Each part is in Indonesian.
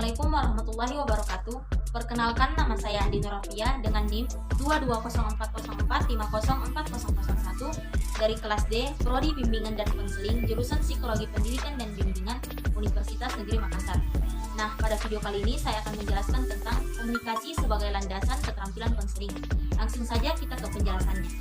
Assalamualaikum warahmatullahi wabarakatuh. Perkenalkan, nama saya Andi Nurafia dengan NIM 22044504001 dari kelas D, Prodi Bimbingan dan Konseling, jurusan Psikologi Pendidikan dan Bimbingan, Universitas Negeri Makassar. Nah, pada video kali ini saya akan menjelaskan tentang komunikasi sebagai landasan keterampilan konseling. Langsung saja kita ke penjelasannya.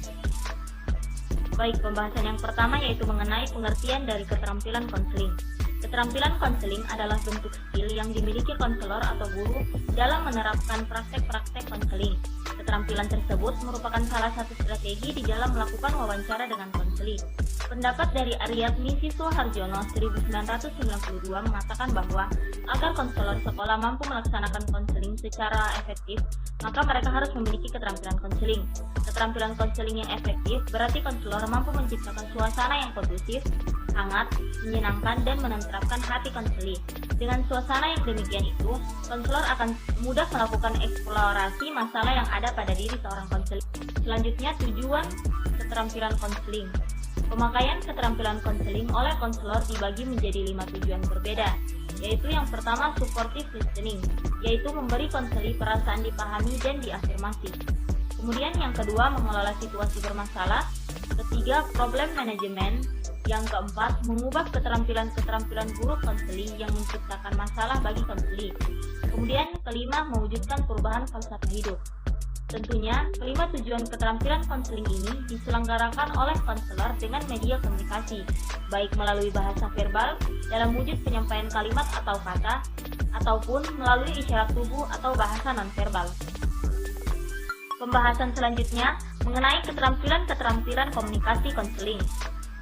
Baik, pembahasan yang pertama yaitu mengenai pengertian dari keterampilan konseling. Keterampilan konseling adalah bentuk skill yang dimiliki konselor atau guru dalam menerapkan praktek-praktek konseling. Keterampilan tersebut merupakan salah satu strategi di dalam melakukan wawancara dengan konseling. Pendapat dari Aryatmi Siswa Harjono 1992 mengatakan bahwa agar konselor sekolah mampu melaksanakan konseling secara efektif, maka mereka harus memiliki keterampilan konseling. Keterampilan konseling yang efektif berarti konselor mampu menciptakan suasana yang kondusif, hangat, menyenangkan, dan menenteramkan hati konseling. Dengan suasana yang demikian itu, konselor akan mudah melakukan eksplorasi masalah yang ada pada diri seorang konseling. Selanjutnya, tujuan keterampilan konseling. Pemakaian keterampilan konseling oleh konselor dibagi menjadi 5 tujuan berbeda, yaitu yang pertama supportive listening, yaitu memberi konseling perasaan dipahami dan diafirmasi. Kemudian yang kedua, mengelola situasi bermasalah. Ketiga, problem management. Yang keempat, mengubah keterampilan-keterampilan buruk konseling yang menciptakan masalah bagi konseling. Kemudian kelima, mewujudkan perubahan falsafah hidup. Tentunya, kelima tujuan keterampilan konseling ini diselenggarakan oleh konselor dengan media komunikasi, baik melalui bahasa verbal dalam wujud penyampaian kalimat atau kata, ataupun melalui isyarat tubuh atau bahasa nonverbal. Pembahasan selanjutnya mengenai keterampilan-keterampilan komunikasi konseling.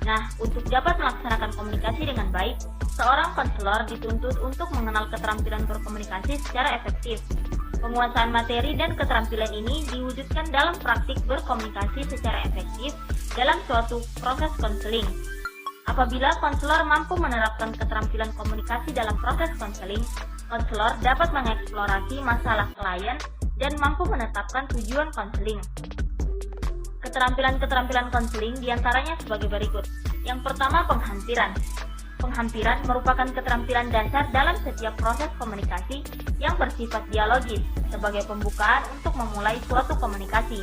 Nah, untuk dapat melaksanakan komunikasi dengan baik, seorang konselor dituntut untuk mengenal keterampilan berkomunikasi secara efektif. Penguasaan materi dan keterampilan ini diwujudkan dalam praktik berkomunikasi secara efektif dalam suatu proses konseling. Apabila konselor mampu menerapkan keterampilan komunikasi dalam proses konseling, konselor dapat mengeksplorasi masalah klien dan mampu menetapkan tujuan konseling. Keterampilan-keterampilan konseling diantaranya sebagai berikut. Yang pertama, penghampiran. Penghampiran merupakan keterampilan dasar dalam setiap proses komunikasi yang bersifat dialogis sebagai pembukaan untuk memulai suatu komunikasi.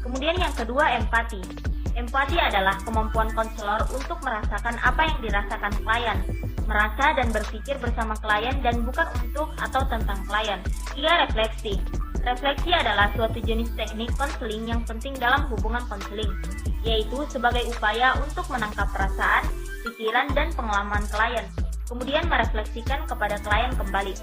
Kemudian yang kedua, empati. Empati adalah kemampuan konselor untuk merasakan apa yang dirasakan klien, merasa dan berpikir bersama klien dan bukan untuk atau tentang klien. Tiga, refleksi. Refleksi adalah suatu jenis teknik konseling yang penting dalam hubungan konseling, yaitu sebagai upaya untuk menangkap perasaan, pikiran, dan pengalaman klien, kemudian merefleksikan kepada klien kembali.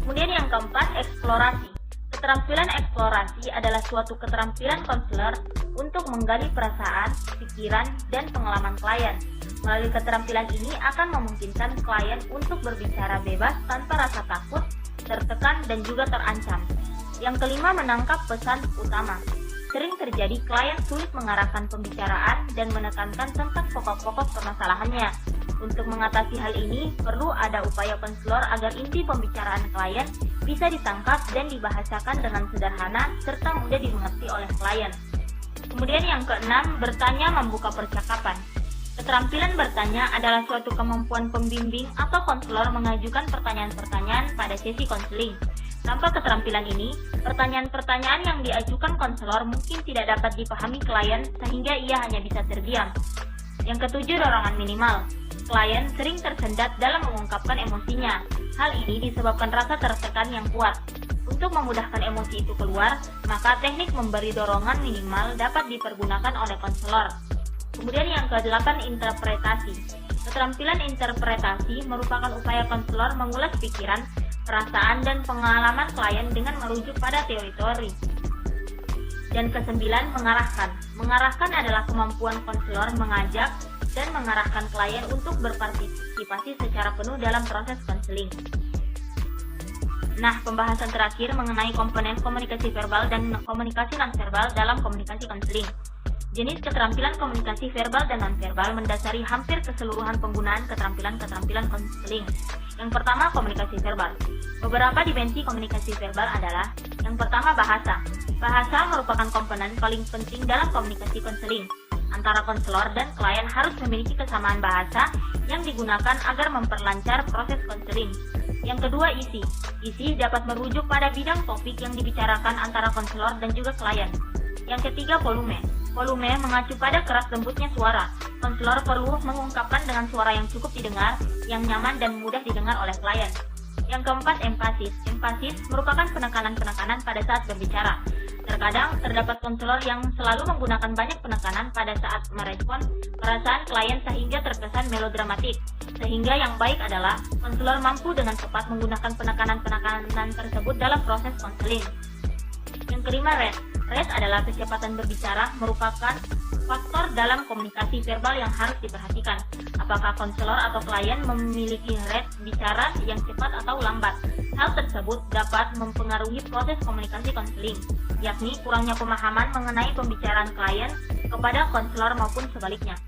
Kemudian yang keempat, eksplorasi. Keterampilan eksplorasi adalah suatu keterampilan konselor untuk menggali perasaan, pikiran, dan pengalaman klien. Melalui keterampilan ini akan memungkinkan klien untuk berbicara bebas tanpa rasa takut, tertekan, dan juga terancam. Yang kelima, menangkap pesan utama. Sering terjadi klien sulit mengarahkan pembicaraan dan menekankan tentang pokok-pokok permasalahannya. Untuk mengatasi hal ini, perlu ada upaya konselor agar inti pembicaraan klien bisa ditangkap dan dibahasakan dengan sederhana serta mudah dimengerti oleh klien. Kemudian yang keenam, bertanya membuka percakapan. Keterampilan bertanya adalah suatu kemampuan pembimbing atau konselor mengajukan pertanyaan-pertanyaan pada sesi konseling. Tanpa keterampilan ini, pertanyaan-pertanyaan yang diajukan konselor mungkin tidak dapat dipahami klien sehingga ia hanya bisa terdiam. Yang ketujuh, dorongan minimal. Klien sering tersendat dalam mengungkapkan emosinya. Hal ini disebabkan rasa tertekan yang kuat. Untuk memudahkan emosi itu keluar, maka teknik memberi dorongan minimal dapat dipergunakan oleh konselor. Kemudian yang ke-8, interpretasi. Keterampilan interpretasi merupakan upaya konselor mengulas pikiran, perasaan, dan pengalaman klien dengan merujuk pada teori-teori. Dan ke-9, mengarahkan. Mengarahkan adalah kemampuan konselor mengajak dan mengarahkan klien untuk berpartisipasi secara penuh dalam proses konseling. Nah, pembahasan terakhir mengenai komponen komunikasi verbal dan komunikasi nonverbal dalam komunikasi konseling. Jenis keterampilan komunikasi verbal dan nonverbal mendasari hampir keseluruhan penggunaan keterampilan-keterampilan konseling. Yang pertama, komunikasi verbal. Beberapa dimensi komunikasi verbal adalah: yang pertama, bahasa. Bahasa merupakan komponen paling penting dalam komunikasi konseling. Antara konselor dan klien harus memiliki kesamaan bahasa yang digunakan agar memperlancar proses konseling. Yang kedua, isi. Isi dapat merujuk pada bidang topik yang dibicarakan antara konselor dan juga klien. Yang ketiga, volume. Volume mengacu pada keras lembutnya suara. Konselor perlu mengungkapkan dengan suara yang cukup didengar, yang nyaman dan mudah didengar oleh klien. Yang keempat, empasis. Empasis merupakan penekanan-penekanan pada saat berbicara. Terkadang terdapat konselor yang selalu menggunakan banyak penekanan pada saat merespon perasaan klien sehingga terkesan melodramatik. Sehingga yang baik adalah konselor mampu dengan tepat menggunakan penekanan-penekanan tersebut dalam proses konseling. Yang kelima, rate. Rate adalah kecepatan berbicara, merupakan faktor dalam komunikasi verbal yang harus diperhatikan. Apakah konselor atau klien memiliki rate bicara yang cepat atau lambat? Hal tersebut dapat mempengaruhi proses komunikasi konseling, yakni kurangnya pemahaman mengenai pembicaraan klien kepada konselor maupun sebaliknya.